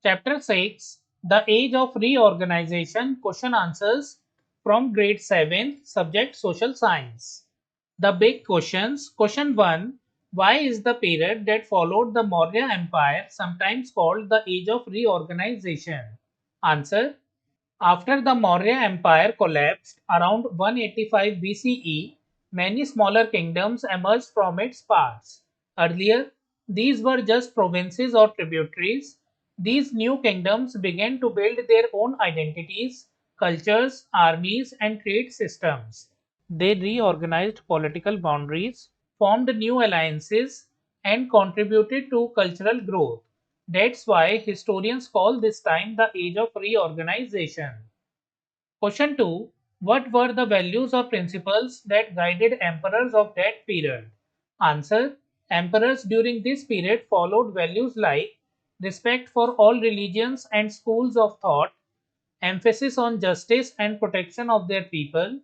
Chapter 6, The Age of Reorganization, Question Answers from Grade 7, Subject Social Science. The big questions. Question 1, why is the period that followed the Maurya Empire sometimes called the Age of Reorganization? Answer, after the Maurya Empire collapsed around 185 BCE, many smaller kingdoms emerged from its parts. Earlier, these were just provinces or tributaries. These new kingdoms began to build their own identities, cultures, armies, and trade systems. They reorganized political boundaries, formed new alliances, and contributed to cultural growth. That's why historians call this time the Age of Reorganization. Question 2, what were the values or principles that guided emperors of that period? Answer, emperors during this period followed values like respect for all religions and schools of thought, emphasis on justice and protection of their people,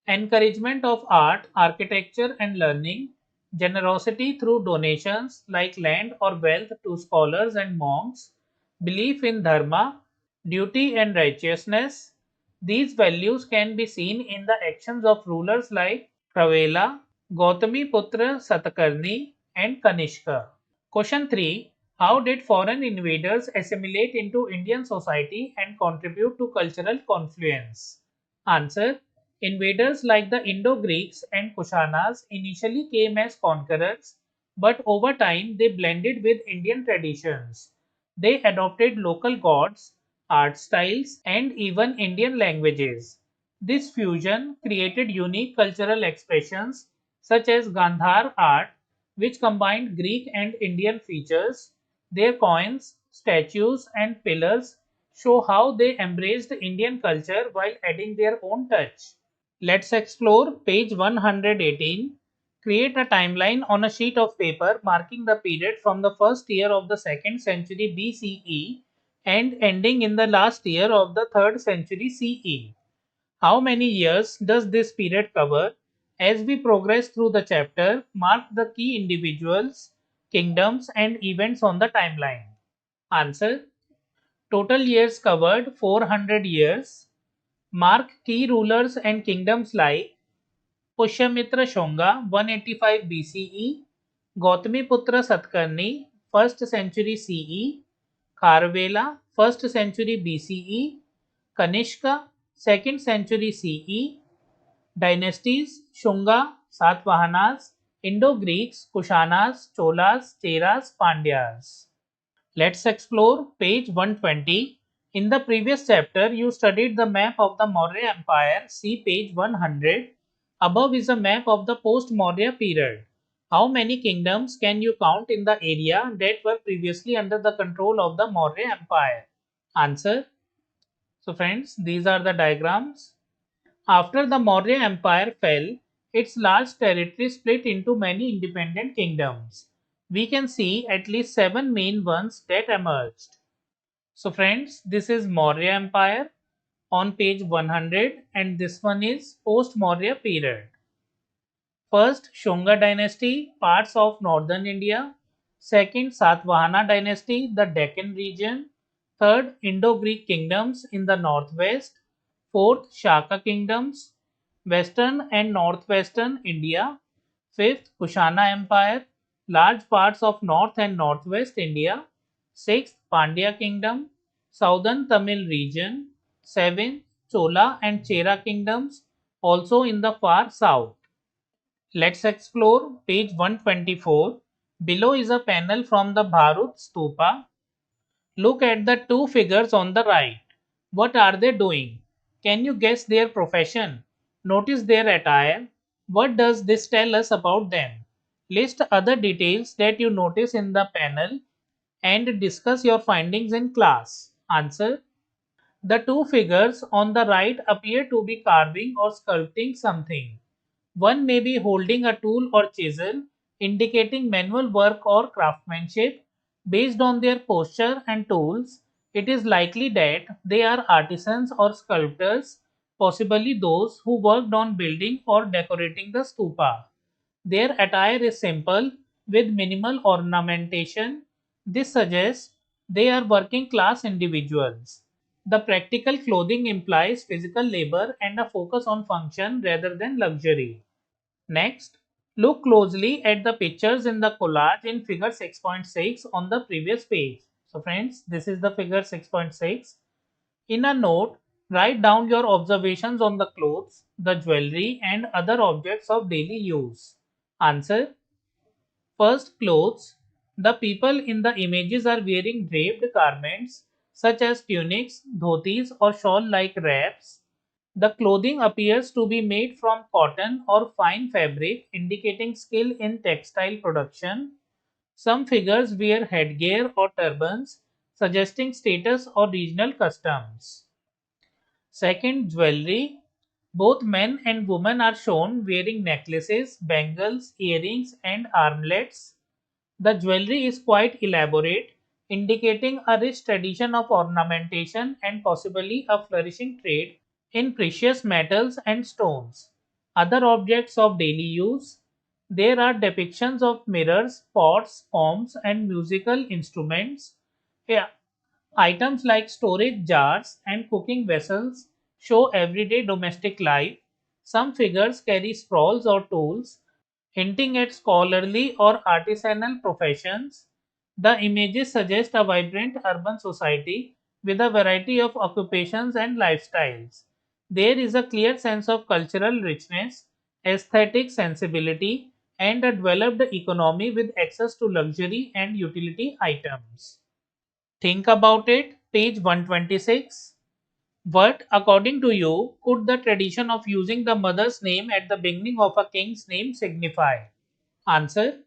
encouragement of art, architecture, and learning, generosity through donations like land or wealth to scholars and monks, belief in dharma, duty, and righteousness. These values can be seen in the actions of rulers like Ravela, Gautami Putra Satakarni, and Kanishka. Question 3, how did foreign invaders assimilate into Indian society and contribute to cultural confluence? Answer, invaders like the Indo-Greeks and Kushanas initially came as conquerors, but over time they blended with Indian traditions. They adopted local gods, art styles, and even Indian languages. This fusion created unique cultural expressions such as Gandhar art, which combined Greek and Indian features. Their coins, statues, and pillars show how they embraced Indian culture while adding their own touch. Let's explore page 118. Create a timeline on a sheet of paper marking the period from the first year of the 2nd century BCE and ending in the last year of the 3rd century CE. How many years does this period cover? As we progress through the chapter, mark the key individuals, kingdoms, and events on the timeline. Answer, total years covered 400 years. Mark key rulers and kingdoms like Pushyamitra Shunga 185 BCE, Gautamiputra Satkarni 1st century CE, Kharvela 1st century BCE, Kanishka 2nd century CE, dynasties Shunga, Satvahanas, Indo-Greeks, Kushanas, Cholas, Cheras, Pandyas. Let's explore page 120. In the previous chapter, you studied the map of the Maurya Empire. See page 100. Above is a map of the post-Maurya period. How many kingdoms can you count in the area that were previously under the control of the Maurya Empire? Answer. So friends, these are the diagrams. After the Maurya Empire fell, its large territory split into many independent kingdoms. We can see at least 7 main ones that emerged. So friends, this is Maurya Empire on page 100 and this one is post-Maurya period. First, Shunga dynasty, parts of northern India. Second, Satvahana dynasty, the Deccan region. Third, Indo-Greek kingdoms in the northwest. Fourth, Shaka kingdoms, western and northwestern India. Fifth, Kushana Empire, large parts of north and northwest India. Sixth, Pandya kingdom, southern Tamil region. Seventh, Chola and Chera kingdoms, also in the far south. Let's explore page 124. Below is a panel from the Bharut Stupa. Look at the two figures on the right. What are they doing? Can you guess their profession? Notice their attire. What does this tell us about them? List other details that you notice in the panel and discuss your findings in class. Answer. The two figures on the right appear to be carving or sculpting something. One may be holding a tool or chisel, indicating manual work or craftsmanship. Based on their posture and tools, it is likely that they are artisans or sculptors, possibly those who worked on building or decorating the stupa. Their attire is simple with minimal ornamentation. This suggests They are working class individuals. The practical clothing implies physical labor and a focus on function rather than luxury. Next, look closely at the pictures in the collage in figure 6.6 on the previous page. So friends, this is the figure 6.6. In a note, write down your observations on the clothes, the jewelry and other objects of daily use. Answer. First, clothes. The people in the images are wearing draped garments such as tunics, dhotis or shawl-like wraps. The clothing appears to be made from cotton or fine fabric, indicating skill in textile production. Some figures wear headgear or turbans, suggesting status or regional customs. Second, jewelry. Both men and women are shown wearing necklaces, bangles, earrings, and armlets. The jewelry is quite elaborate, indicating a rich tradition of ornamentation and possibly a flourishing trade in precious metals and stones. Other objects of daily use. There are depictions of mirrors, pots, combs, and musical instruments. Yeah, items like storage jars and cooking vessels show everyday domestic life. Some figures carry sprawls or tools, hinting at scholarly or artisanal professions. The images suggest a vibrant urban society with a variety of occupations and lifestyles. There is a clear sense of cultural richness, aesthetic sensibility, and a developed economy with access to luxury and utility items. Think about it, page 126. What, according to you, could the tradition of using the mother's name at the beginning of a king's name signify? Answer.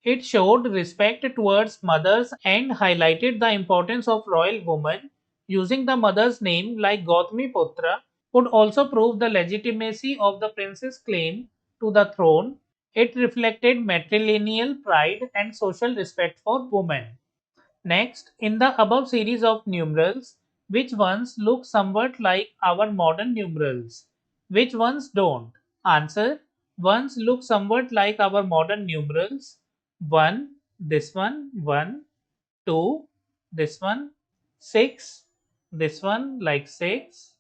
It showed respect towards mothers and highlighted the importance of royal women. Using the mother's name like Gautami Putra could also prove the legitimacy of the prince's claim to the throne. It reflected matrilineal pride and social respect for women. Next, in the above series of numerals, which ones look somewhat like our modern numerals? Which ones don't? Answer. Ones look somewhat like our modern numerals. 1, this one, 2, this one, 6, this one like 6,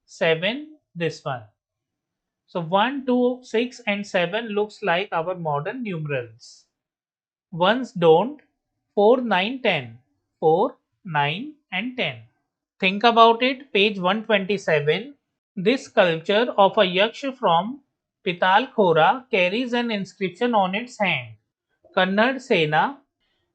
7, this one. So 1, 2, 6 and 7 looks like our modern numerals. Ones don't. 4, 9, 10. 4, 9 and 10. Think about it, page 127. This sculpture of a yaksha from Pitalkhora carries an inscription on its hand. Kannad Sena,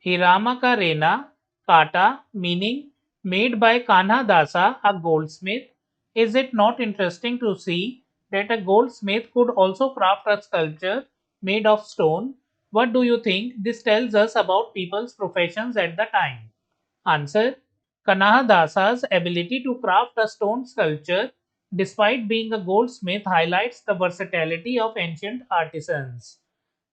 Hiramaka Rena, Kata, meaning made by Kanha Dasa, a goldsmith. Is it not interesting to see that a goldsmith could also craft a sculpture made of stone? What do you think this tells us about people's professions at the time? Answer. Kanahadasa's ability to craft a stone sculpture despite being a goldsmith highlights the versatility of ancient artisans.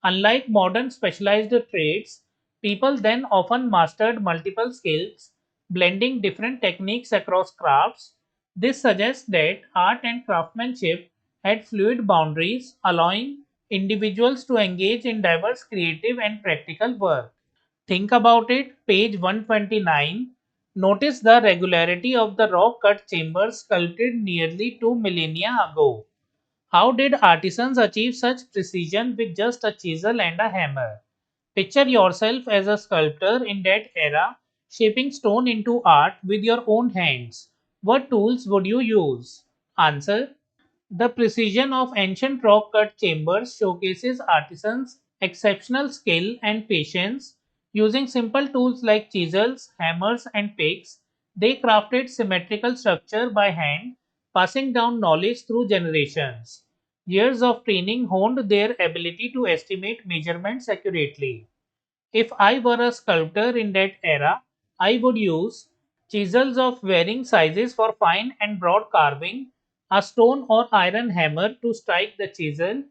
Unlike modern specialized trades, people then often mastered multiple skills, blending different techniques across crafts. This suggests that art and craftsmanship had fluid boundaries, allowing individuals to engage in diverse creative and practical work. Think about it, page 129. Notice the regularity of the rock cut chambers sculpted nearly 2 millennia ago. How did artisans achieve such precision with just a chisel and a hammer? Picture yourself as a sculptor in that era, shaping stone into art with your own hands. What tools would you use? Answer. The precision of ancient rock cut chambers showcases artisans' exceptional skill and patience. Using simple tools like chisels, hammers, and picks, they crafted symmetrical structure by hand, passing down knowledge through generations. Years of training honed their ability to estimate measurements accurately. If I were a sculptor in that era, I would use chisels of varying sizes for fine and broad carving, a stone or iron hammer to strike the chisel,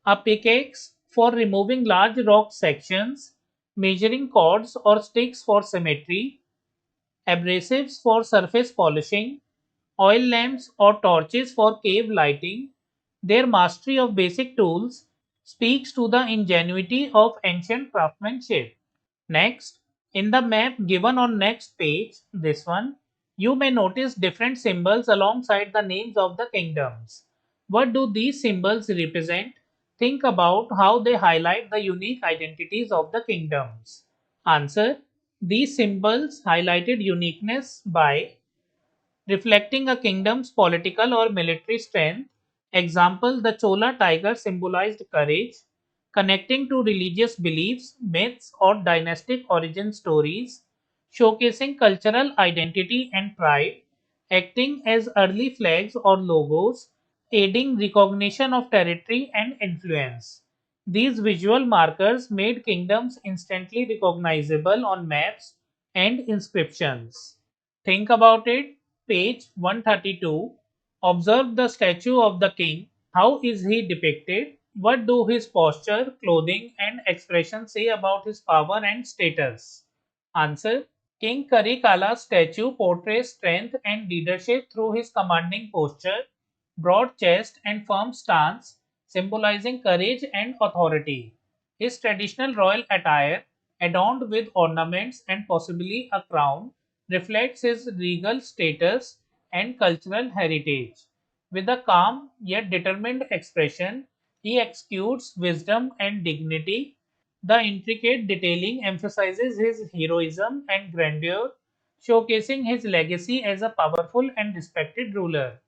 a pickaxe for removing large rock sections, measuring cords or sticks for symmetry, abrasives for surface polishing, oil lamps or torches for cave lighting. Their mastery of basic tools speaks to the ingenuity of ancient craftsmanship. Next, In the map given on next page, this one, you may notice different symbols alongside the names of the kingdoms. What do these symbols represent? Think about how they highlight the unique identities of the kingdoms. Answer: these symbols highlighted uniqueness by reflecting a kingdom's political or military strength. Example: the Chola tiger symbolized courage, connecting to religious beliefs, myths, or dynastic origin stories, showcasing cultural identity and pride, acting as early flags or logos, aiding recognition of territory and influence. These visual markers made kingdoms instantly recognizable on maps and inscriptions. Think about it. Page 132. Observe the statue of the king. How is he depicted? What do his posture, clothing, and expression say about his power and status? Answer: King Karikala's statue portrays strength and leadership through his commanding posture, broad chest, and firm stance, symbolizing courage and authority. His traditional royal attire, adorned with ornaments and possibly a crown, reflects his regal status and cultural heritage. With a calm yet determined expression, he exudes wisdom and dignity. The intricate detailing emphasizes his heroism and grandeur, showcasing his legacy as a powerful and respected ruler.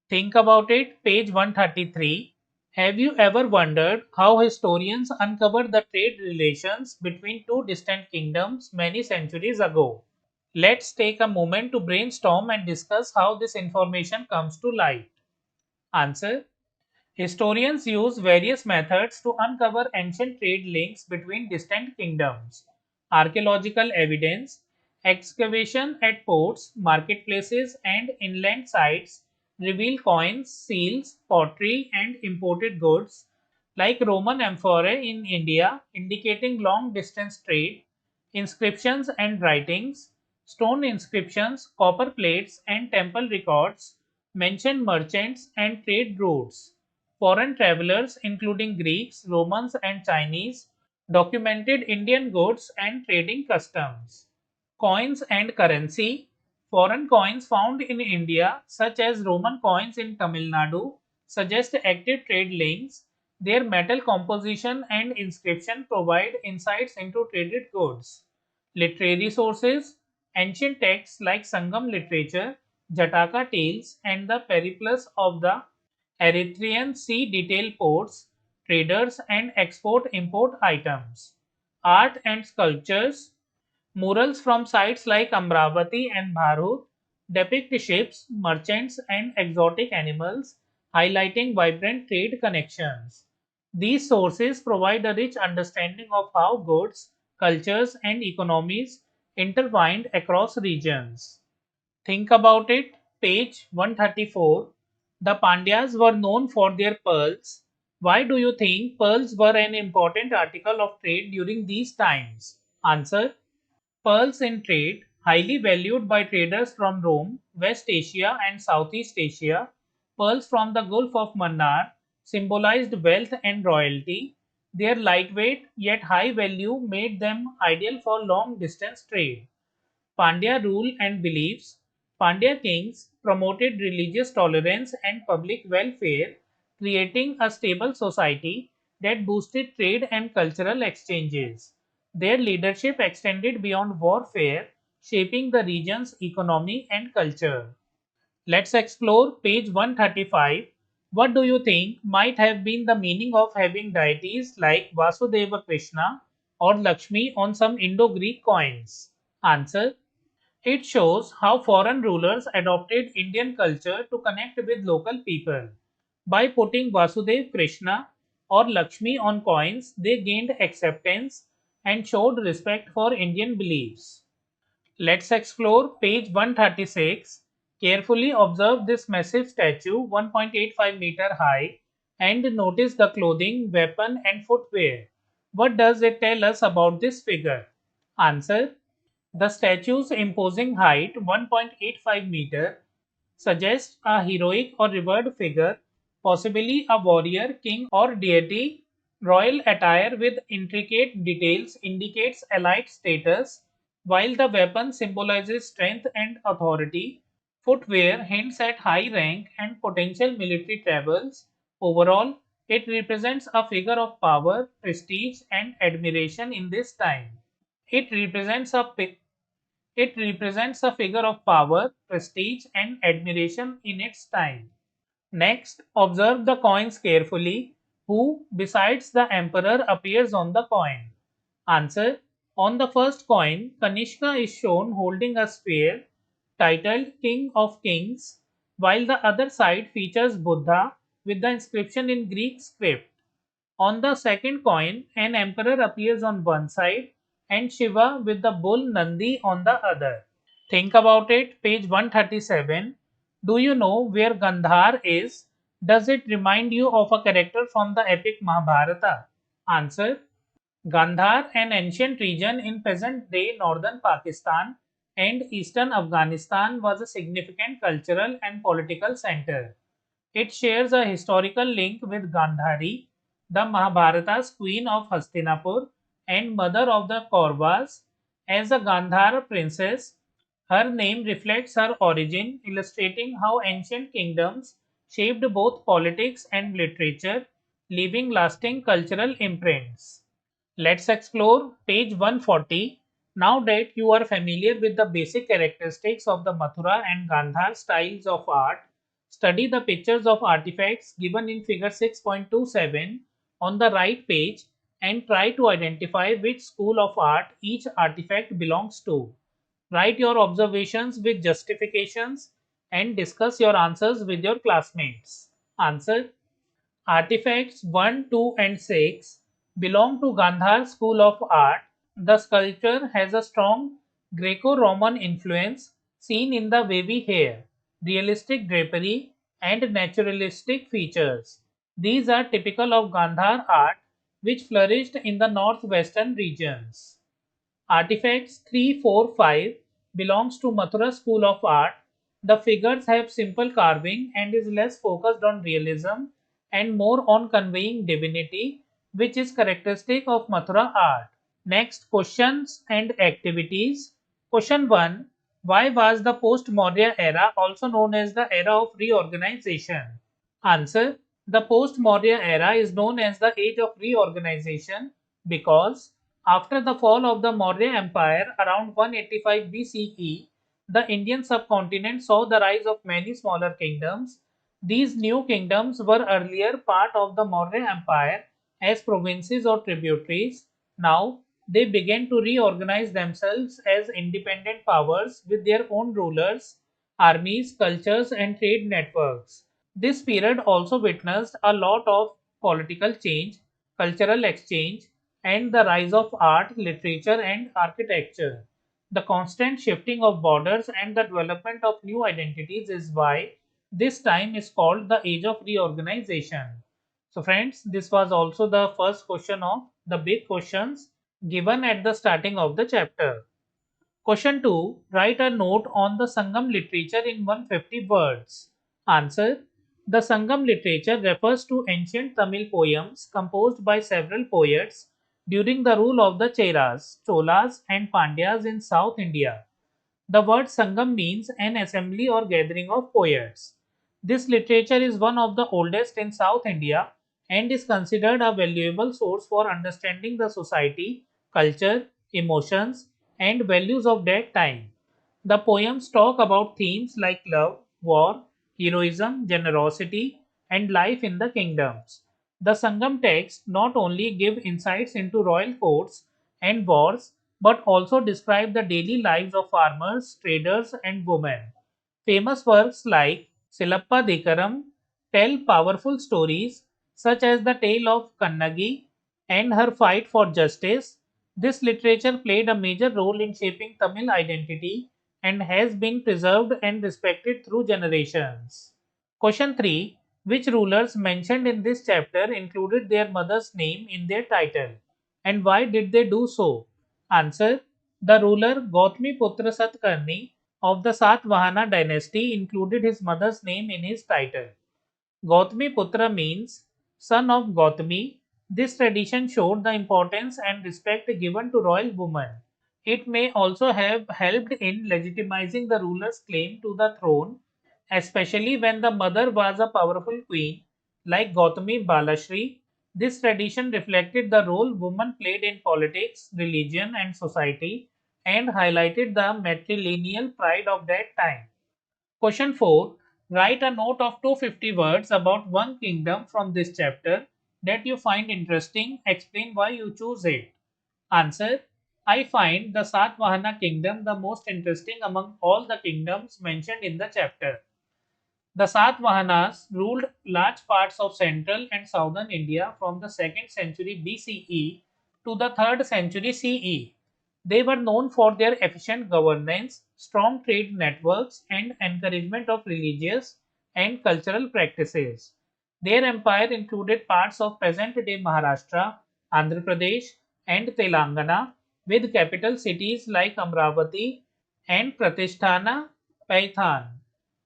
Think about it, page 133. Have you ever wondered how historians uncovered the trade relations between two distant kingdoms many centuries ago? Let's take a moment to brainstorm and discuss how this information comes to light. Answer: historians use various methods to uncover ancient trade links between distant kingdoms. Archaeological evidence, excavation at ports, marketplaces, and inland sites reveal coins, seals, pottery, and imported goods like Roman amphorae in India, indicating long distance trade, inscriptions and writings, stone inscriptions, copper plates, and temple records mention merchants and trade routes. Foreign travelers, including Greeks, Romans, and Chinese, documented Indian goods and trading customs. Coins and currency. Foreign coins found in India, such as Roman coins in Tamil Nadu, suggest active trade links. Their metal composition and inscription provide insights into traded goods. Literary sources. Ancient texts like Sangam literature, Jataka tales, and the Periplus of the Erythraean Sea detail ports, traders, and export import items. Art and sculptures. Murals from sites like Amravati and Bharhut depict ships, merchants, and exotic animals, highlighting vibrant trade connections. These sources provide a rich understanding of how goods, cultures, and economies intertwined across regions. Think about it, page 134. The Pandyas were known for their pearls. Why do you think pearls were an important article of trade during these times? Answer: pearls in trade, highly valued by traders from Rome, West Asia, and Southeast Asia. Pearls from the Gulf of Mannar symbolized wealth and royalty. Their lightweight yet high value made them ideal for long distance trade. Pandya rule and beliefs. Pandya kings promoted religious tolerance and public welfare, creating a stable society that boosted trade and cultural exchanges. Their leadership extended beyond warfare, shaping the region's economy and culture. Let's explore page 135. What do you think might have been the meaning of having deities like Vasudeva Krishna or Lakshmi on some Indo Greek coins? Answer: it shows how foreign rulers adopted Indian culture to connect with local people. By putting Vasudev Krishna or Lakshmi on coins, they gained acceptance and showed respect for Indian beliefs. Let's explore page 136. Carefully observe this massive statue, 1.85-meter high, and notice the clothing, weapon, and footwear. What does it tell us about this figure? Answer: the statue's imposing height, 1.85 meter, suggests a heroic or revered figure, possibly a warrior, king, or deity. Royal attire with intricate details indicates elite status. While the weapon symbolizes strength and authority, footwear hints at high rank and potential military travels. Overall, it represents a figure of power, prestige, and admiration in this time. It represents a it represents a figure of power, prestige, and admiration in its time. Next, observe the coins carefully. Who, besides the emperor, appears on the coin? Answer. On the first coin, Kanishka is shown holding a spear titled King of Kings, while the other side features Buddha with the inscription in Greek script. On the second coin, an emperor appears on one side and Shiva with the bull Nandi on the other. Think about it, page 137. Do you know where Gandhar is? Does it remind you of a character from the epic Mahabharata? Answer. Gandhar, an ancient region in present day northern Pakistan and eastern Afghanistan, was a significant cultural and political center. It shares a historical link with Gandhari, the Mahabharata's queen of Hastinapur and mother of the Kauravas. As a Gandhar princess, her name reflects her origin, illustrating how ancient kingdoms shaped both politics and literature, leaving lasting cultural imprints. Let's explore page 140. Now that you are familiar with the basic characteristics of the Mathura and Gandhar styles of art, study the pictures of artifacts given in figure 6.27 on the right page and try to identify which school of art each artifact belongs to. Write your observations with justifications and discuss your answers with your classmates. Answer. Artifacts 1, 2, and 6 belong to Gandhar school of art. The sculpture has a strong Greco Roman influence seen in the wavy hair, realistic drapery, and naturalistic features. These are typical of Gandhar art, which flourished in the northwestern regions. Artifacts 3, 4, 5 belongs to Mathura school of art. The figures have simple carving and is less focused on realism and more on conveying divinity, which is characteristic of Mathura art. Next, questions and activities. Question 1. Why was the post-Maurya era also known as the era of reorganization? Answer. The post-Maurya era is known as the Age of Reorganization because after the fall of the Maurya Empire around 185 BCE, the Indian subcontinent saw the rise of many smaller kingdoms. These new kingdoms were earlier part of the Maurya Empire as provinces or tributaries. Now, they began to reorganize themselves as independent powers with their own rulers, armies, cultures, and trade networks. This period also witnessed a lot of political change, cultural exchange, and the rise of art, literature, and architecture. The constant shifting of borders and the development of new identities is why this time is called the Age of Reorganization. So, friends, this was also the first question of the big questions given at the starting of the chapter. Question 2. Write a note on the Sangam literature in 150 words. Answer. The Sangam literature refers to ancient Tamil poems composed by several poets during the rule of the Cheras, Cholas, and Pandyas in South India. The word Sangam means an assembly or gathering of poets. This literature is one of the oldest in South India and is considered a valuable source for understanding the society, culture, emotions, and values of that time. The poems talk about themes like love, war, heroism, generosity, and life in the kingdoms. The Sangam texts not only give insights into royal courts and wars but also describe the daily lives of farmers, traders, and women. Famous works like Silappa Dikaram tell powerful stories such as the tale of Kannagi and her fight for justice. This literature played a major role in shaping Tamil identity and has been preserved and respected through generations. Question 3. Which rulers mentioned in this chapter included their mother's name in their title? And why did they do so? Answer. The ruler Gautami Putra Satkarni of the Satvahana dynasty included his mother's name in his title. Gautami Putra means son of Gautami. This tradition showed the importance and respect given to royal women. It may also have helped in legitimizing the ruler's claim to the throne, especially when the mother was a powerful queen like Gautami Balashri. This tradition reflected the role women played in politics, religion, and society and highlighted the matrilineal pride of that time. Question 4. Write a note of 250 words about one kingdom from this chapter that you find interesting. Explain why you choose it. Answer. I find the Satvahana kingdom the most interesting among all the kingdoms mentioned in the chapter. The Satavahanas ruled large parts of central and southern India from the 2nd century BCE to the 3rd century CE. They were known for their efficient governance, strong trade networks, and encouragement of religious and cultural practices. Their empire included parts of present day Maharashtra, Andhra Pradesh, and Telangana, with capital cities like Amravati and Pratisthana, Paithan.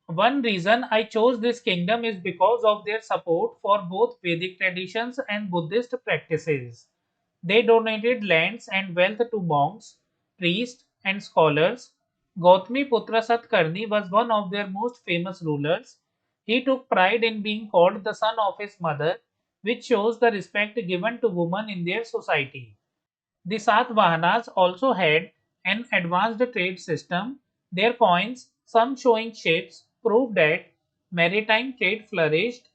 One reason I chose this kingdom is because of their support for both Vedic traditions and Buddhist practices. They donated lands and wealth to monks, priests, and scholars. Gautami Putra Satkarni was one of their most famous rulers. He took pride in being called the son of his mother, which shows the respect given to women in their society. The Satavahanas also had an advanced trade system. Their coins, some showing ships, prove that maritime trade flourished.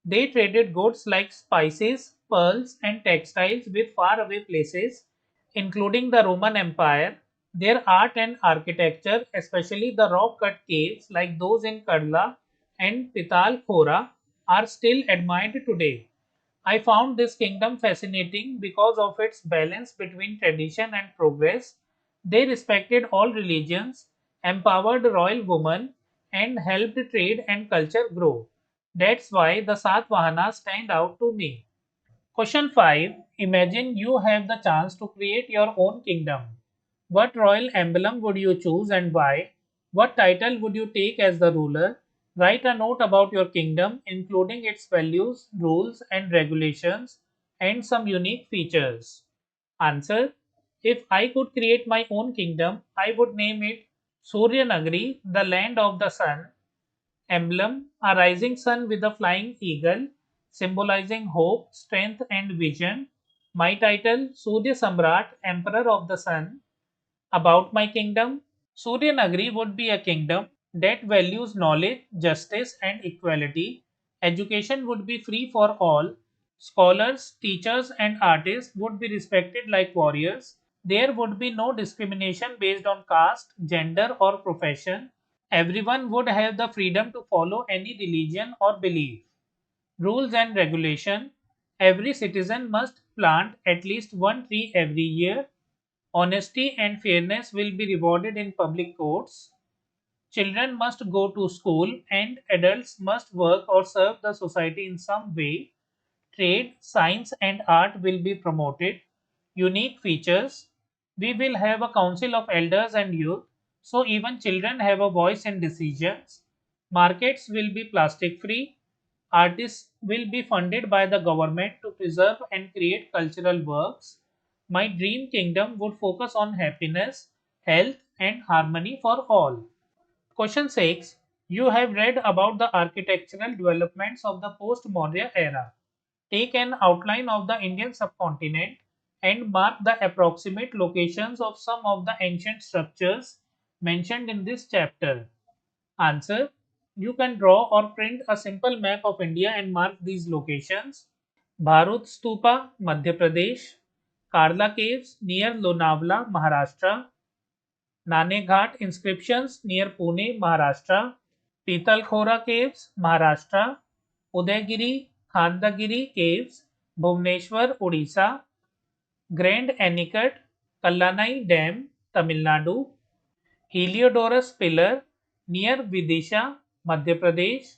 They traded goods like spices, pearls, and textiles with faraway places, including the Roman Empire. Their art and architecture, especially the rock cut caves like those in Kadla and Pital Khora, are still admired today. I found this kingdom fascinating because of its balance between tradition and progress. They respected all religions, empowered royal women, and helped trade and culture grow. That's why the Satvahanas stand out to me. Question 5. Imagine you have the chance to create your own kingdom. What royal emblem would you choose and why? What title would you take as the ruler? Write a note about your kingdom, including its values, rules, and regulations, and some unique features. Answer. If I could create my own kingdom, I would name it Surya Nagari, the land of the sun. Emblem, a rising sun with a flying eagle, symbolizing hope, strength, and vision. My title, Surya Samrat, Emperor of the Sun. About my kingdom, Surya Nagari would be a kingdom that values knowledge, justice, and equality. Education would be free for all. Scholars, teachers, and artists would be respected like warriors. There would be no discrimination based on caste, gender, or profession. Everyone would have the freedom to follow any religion or belief. Rules and regulation. Every citizen must plant at least one tree every year. Honesty and fairness will be rewarded in public courts. Children must go to school and adults must work or serve the society in some way. Trade, science, and art will be promoted. Unique features. We will have a council of elders and youth, so even children have a voice in decisions. Markets will be plastic free. Artists will be funded by the government to preserve and create cultural works. My dream kingdom would focus on happiness, health, and harmony for all. Question 6. You have read about the architectural developments of the post Maurya era. Take an outline of the Indian subcontinent and mark the approximate locations of some of the ancient structures mentioned in this chapter. Answer. You can draw or print a simple map of India and mark these locations. Bharut Stupa, Madhya Pradesh. Karla Caves near Lonavala, Maharashtra. Nane Ghat inscriptions near Pune, Maharashtra. Pitalkhora Caves, Maharashtra. Udaygiri, Khandagiri Caves, Bhubaneswar, Odisha. Grand Anicut, Kallanai Dam, Tamil Nadu. Heliodorus Pillar near Vidisha, Madhya Pradesh.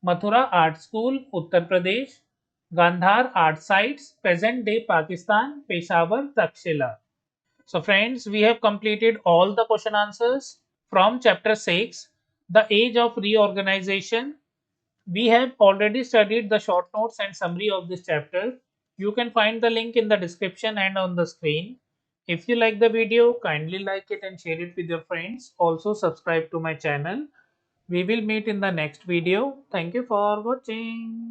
Mathura Art School, Uttar Pradesh. Gandhar Art Sites, present day Pakistan, Peshawar, Takshila. So, friends, we have completed all the question answers from chapter 6, The Age of Reorganization. We have already studied the short notes and summary of this chapter. You can find the link in the description and on the screen. If you like the video, kindly like it and share it with your friends. Also subscribe to my channel. We will meet in the next video. Thank you for watching.